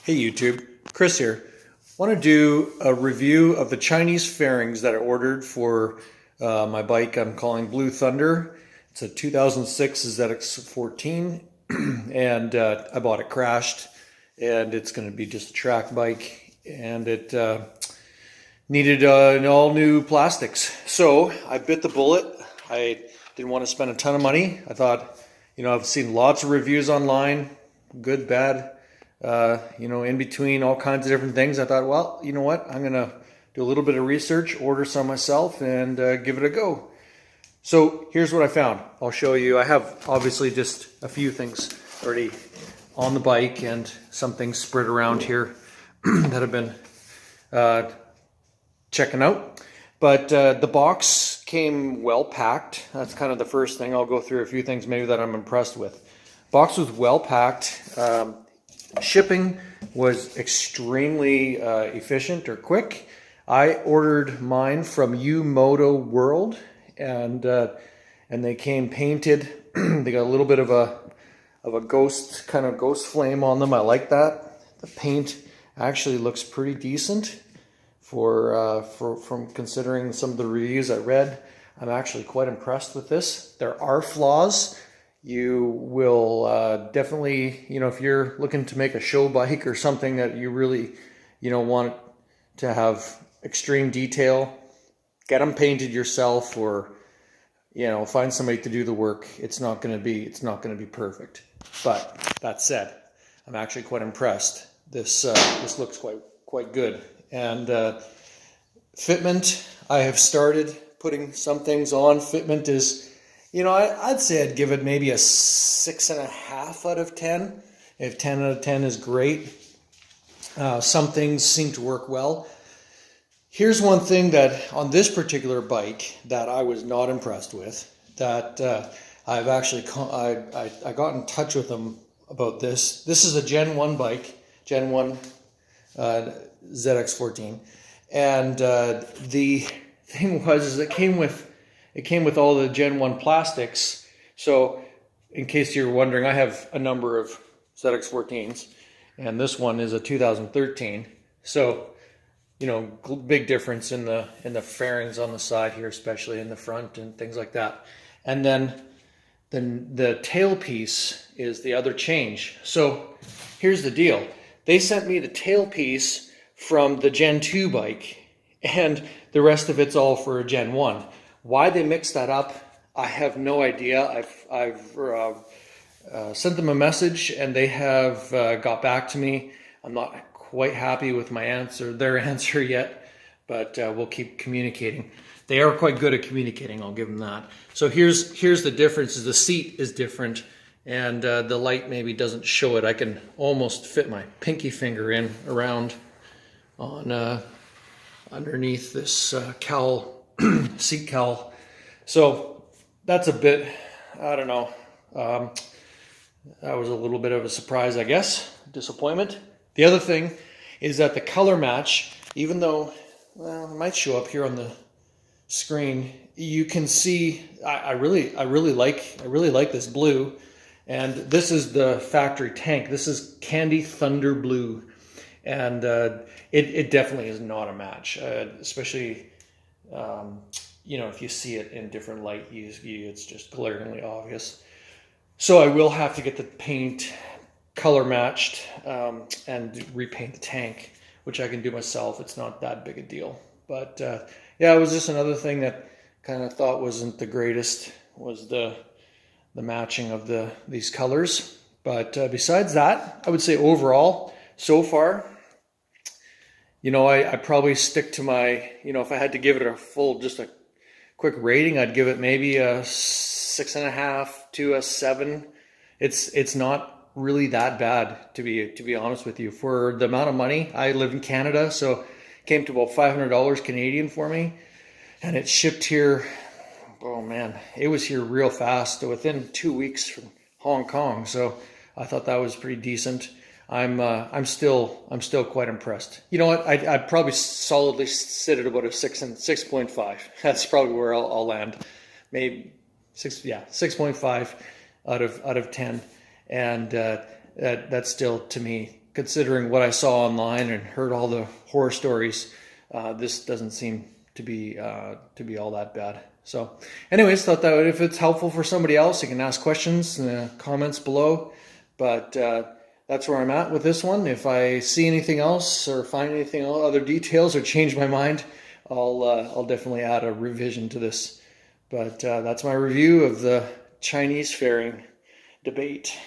Hey YouTube, Chris here. Want to do a review of the Chinese Fairings that I ordered for my bike I'm calling Blue Thunder. It's a 2006 ZX14 and I bought it crashed, and it's going to be just a track bike, and it needed an all new plastics. So I bit the bullet. I didn't want to spend a ton of money. I thought, I've seen lots of reviews online, good, bad, in between, all kinds of different things. I thought, well, you know what? I'm going to do a little bit of research, order some myself, and give it a go. So here's what I found. I'll show you. I have obviously just a few things already on the bike and some things spread around here that I've been checking out. But the box came well packed. That's kind of the first thing. I'll go through a few things maybe that I'm impressed with. Box was well packed. Shipping was extremely efficient or quick. I ordered mine from Moto World, and they came painted. They got a little bit of a ghost flame on them. I like that. The paint actually looks pretty decent from considering some of the reviews I read. I'm actually quite impressed with this. There are flaws. You will definitely, if you're looking to make a show bike or something that you really, want to have extreme detail, get them painted yourself, or find somebody to do the work. It's not going to be perfect. But that said, I'm actually quite impressed. This looks quite good. And Fitment, I have started putting some things on. Fitment is, I'd say I'd give it maybe a 6.5 out of 10. If 10 out of 10 is great. Some things seem to work well. Here's one thing that on this particular bike that I was not impressed with, that I've actually, I got in touch with them about this. This is a Gen 1 bike, Gen 1 ZX14. And the thing was it came with all the Gen 1 plastics. So in case you're wondering, I have a number of ZX14s, and this one is a 2013. So, big difference in the fairings on the side here, especially in the front and things like that. And then the tailpiece is the other change. So here's the deal. They sent me the tailpiece from the Gen 2 bike, and the rest of it's all for a Gen 1. Why they mixed that up, I have no idea. I've sent them a message, and they have got back to me. I'm not quite happy with their answer yet, but we'll keep communicating. They are quite good at communicating, I'll give them that. So here's the difference. Is the seat is different, and the light maybe doesn't show it. I can almost fit my pinky finger in around on underneath this cowl. Seat cowl. So that's a bit, I don't know, that was a little bit of a surprise, I guess, disappointment. The other thing is that the color match, even though, well, it might show up here on the screen, you can see, I really like this blue, and this is the factory tank. This is Candy Thunder Blue, and it definitely is not a match, especially if you see it in different light, it's just glaringly obvious. So I will have to get the paint color matched and repaint the tank, which I can do myself. It's not that big a deal. But yeah, it was just another thing that kind of thought wasn't the greatest, was the matching of these colors. But besides that, I would say overall, so far, I probably stick to my, if I had to give it just a quick rating, I'd give it maybe a 6.5 to a 7. It's not really that bad, to be honest with you. For the amount of money, I live in Canada, so it came to about $500 Canadian for me, and it shipped here. Oh man, it was here real fast, within 2 weeks from Hong Kong. So I thought that was pretty decent. I'm still quite impressed. You know what? I'd probably solidly sit at about a 6.5. That's probably where I'll land. Maybe 6.5 out of 10. And that's still, to me, considering what I saw online and heard all the horror stories, this doesn't seem to be all that bad. So anyways, thought that if it's helpful for somebody else, you can ask questions in the comments below. But that's where I'm at with this one. If I see anything else or find anything, other details, or change my mind, I'll definitely add a revision to this. But that's my review of the Chinese fairing debate.